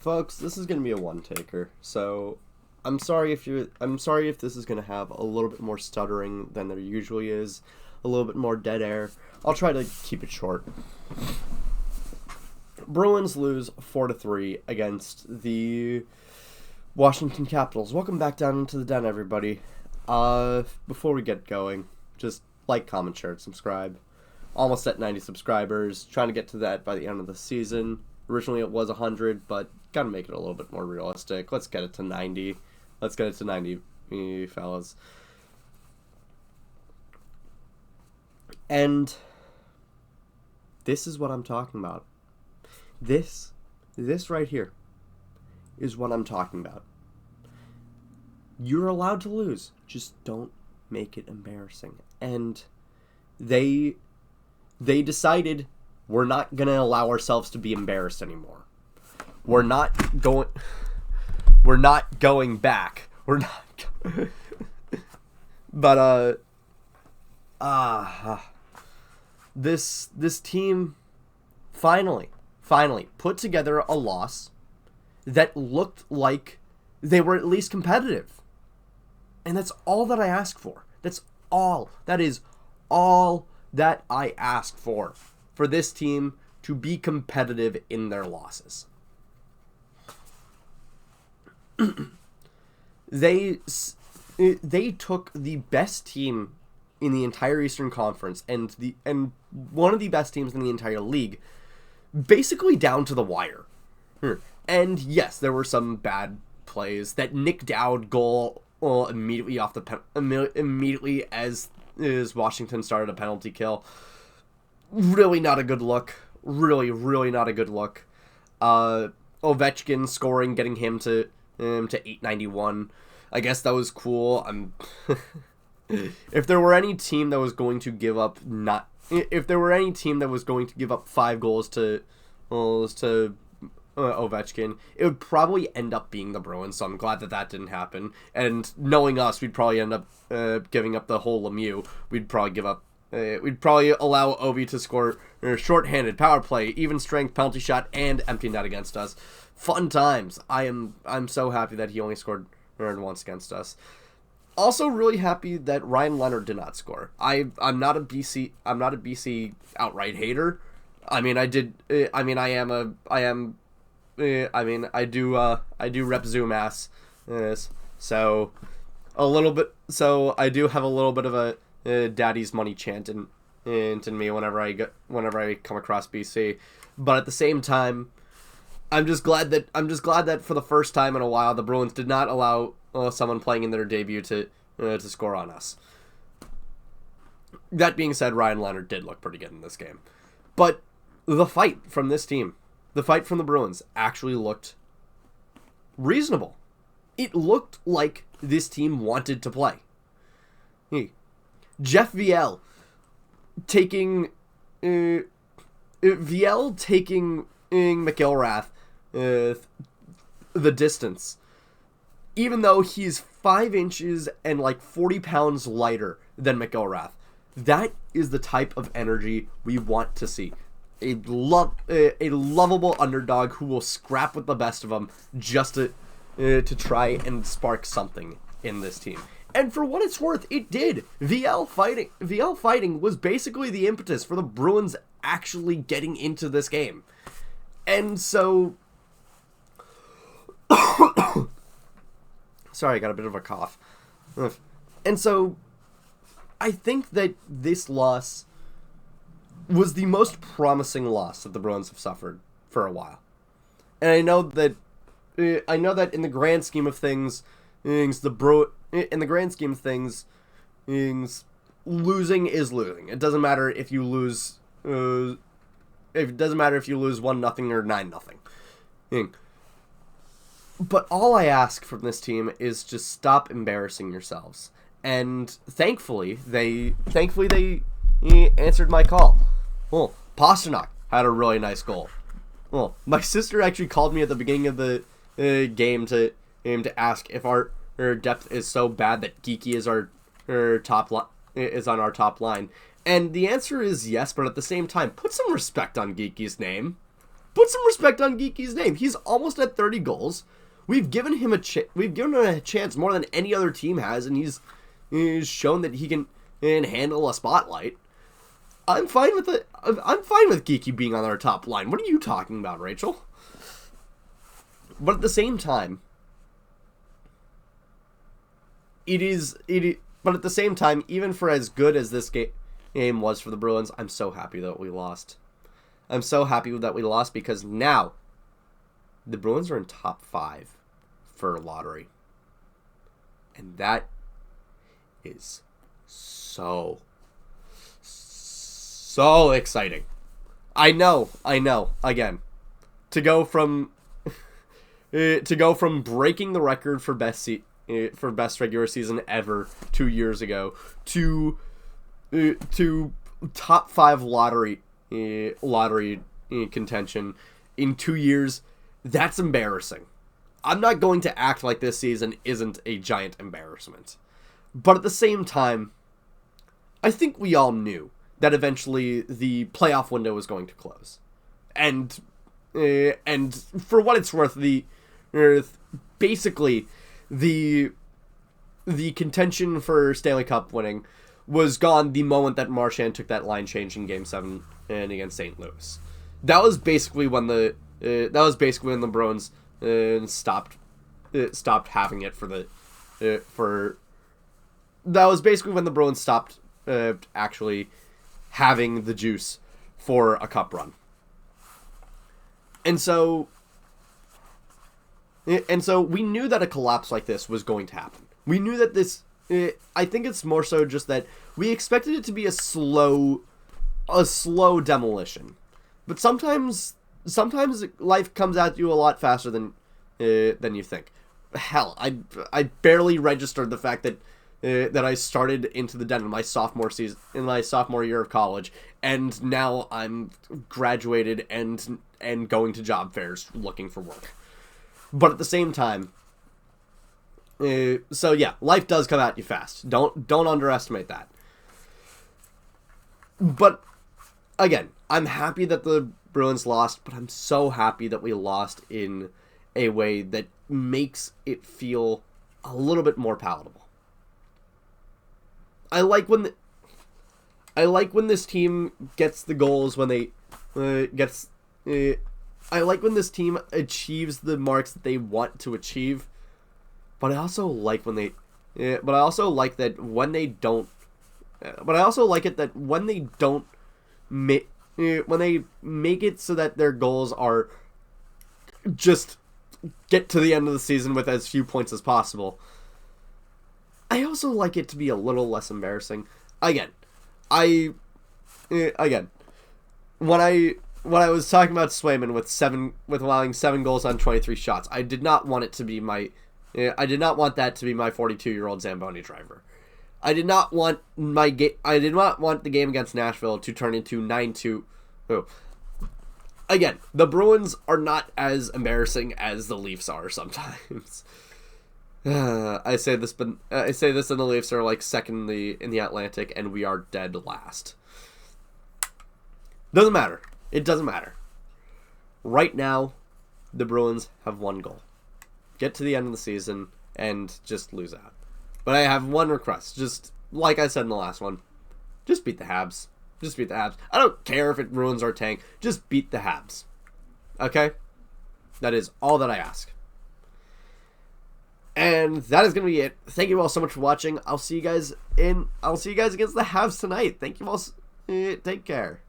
Folks, this is going to be a one-taker, so I'm sorry if this is going to have a little bit more stuttering than there usually is, a little bit more dead air. I'll try to keep it short. Bruins lose 4-3 against the Washington Capitals. Welcome back down into the den, everybody. Before we get going, just like, comment, share, and subscribe. Almost at 90 subscribers. Trying to get to that by the end of the season. Originally it was 100, but gotta make it a little bit more realistic. Let's get it to 90. Let's get it to 90, fellas. And this is what I'm talking about. This right here is what I'm talking about. You're allowed to lose. Just don't make it embarrassing. And they decided we're not going to allow ourselves to be embarrassed anymore. We're not going back. We're not but this team finally put together a loss that looked like they were at least competitive. And that's all that I ask for. That is all that I ask for this team to be competitive in their losses. They took the best team in the entire Eastern Conference and one of the best teams in the entire league basically down to the wire. And yes, there were some bad plays. That Nick Dowd goal immediately as Washington started a penalty kill. Really not a good look. Really not a good look. Ovechkin scoring, getting him to 891. I guess that was cool. If there were any team that was going to give up 5 goals to Ovechkin, it would probably end up being the Bruins. So I'm glad that didn't happen. And knowing us, we'd probably end up giving up the whole Lemieux. We'd probably allow Ovi to score shorthanded, power play, even strength, penalty shot, and empty net against us. Fun times. I'm so happy that he only scored once against us. Also, really happy that Ryan Leonard did not score. I'm not a BC outright hater. I do rep Zoom ass. So I do have a little bit of a daddy's money chant into me whenever I come across BC. But at the same time, I'm just glad that for the first time in a while the Bruins did not allow someone playing in their debut to score on us. That being said, Ryan Leonard did look pretty good in this game. But the fight from this team, the fight from the Bruins, actually looked reasonable. It looked like this team wanted to play. Jeff Viel taking McIlrath the distance, even though he's 5 inches and like 40 pounds lighter than McIlrath. That is the type of energy we want to see. A lovable underdog who will scrap with the best of them just to try and spark something in this team. And for what it's worth, it did. VL fighting was basically the impetus for the Bruins actually getting into this game. And so... Sorry, I got a bit of a cough. And so, I think that this loss was the most promising loss that the Bruins have suffered for a while. And I know that in the grand scheme of things, losing is losing. It doesn't matter if you lose. It doesn't matter if you lose 1-0 or 9-0. But all I ask from this team is just stop embarrassing yourselves. And thankfully they answered my call. Well, Pasternak had a really nice goal. Well, my sister actually called me at the beginning of the game to ask if our depth is so bad that Geeky is on our top line. And the answer is yes, but at the same time, put some respect on Geeky's name. Put some respect on Geeky's name. He's almost at 30 goals. We've given him a chance more than any other team has, and he's shown that he can handle a spotlight. I'm fine with it. I'm fine with Geeky being on our top line. What are you talking about, Rachel? But at the same time, but at the same time, even for as good as this game was for the Bruins, I'm so happy that we lost. I'm so happy that we lost because now the Bruins are in top 5 for lottery. And that is so exciting. I know. Again, to go from breaking the record for best regular season ever 2 years ago to top 5 lottery contention in 2 years, that's embarrassing. I'm not going to act like this season isn't a giant embarrassment. But at the same time, I think we all knew that eventually the playoff window was going to close. And for what it's worth, basically the contention for Stanley Cup winning was gone the moment that Marchand took that line change in Game 7 and against St. Louis. That was basically when the Bruins stopped having it that was basically when the Bruins stopped actually having the juice for a cup run. And so we knew that a collapse like this was going to happen. We knew that this, I think it's more so just that we expected it to be a slow demolition. But sometimes life comes at you a lot faster than you think. Hell, I barely registered the fact that I started Into the Den in my sophomore year of college, and now I'm graduated and going to job fairs looking for work. But at the same time, so yeah, life does come at you fast. Don't underestimate that. But again, I'm happy that the Bruins lost, but I'm so happy that we lost in a way that makes it feel a little bit more palatable. I like when this team gets the goals when they I like when this team achieves the marks that they want to achieve, but I also like when they but I also like that when they don't but I also like it that when they don't make when they make it so that their goals are just get to the end of the season with as few points as possible. I also like it to be a little less embarrassing. When I was talking about Swayman with allowing 7 goals on 23 shots, I did not want that to be my 42-year-old Zamboni driver. I did not want the game against Nashville to turn into 9-2. Oh. Again, the Bruins are not as embarrassing as the Leafs are sometimes. I say this, and the Leafs are like second in the Atlantic, and we are dead last. Doesn't matter. It doesn't matter. Right now, the Bruins have 1 goal. Get to the end of the season and just lose out. But I have one request. Just like I said in the last one, just beat the Habs. Just beat the Habs. I don't care if it ruins our tank. Just beat the Habs. Okay? That is all that I ask. And that is going to be it. Thank you all so much for watching. I'll see you guys against the Habs tonight. Thank you all. Take care.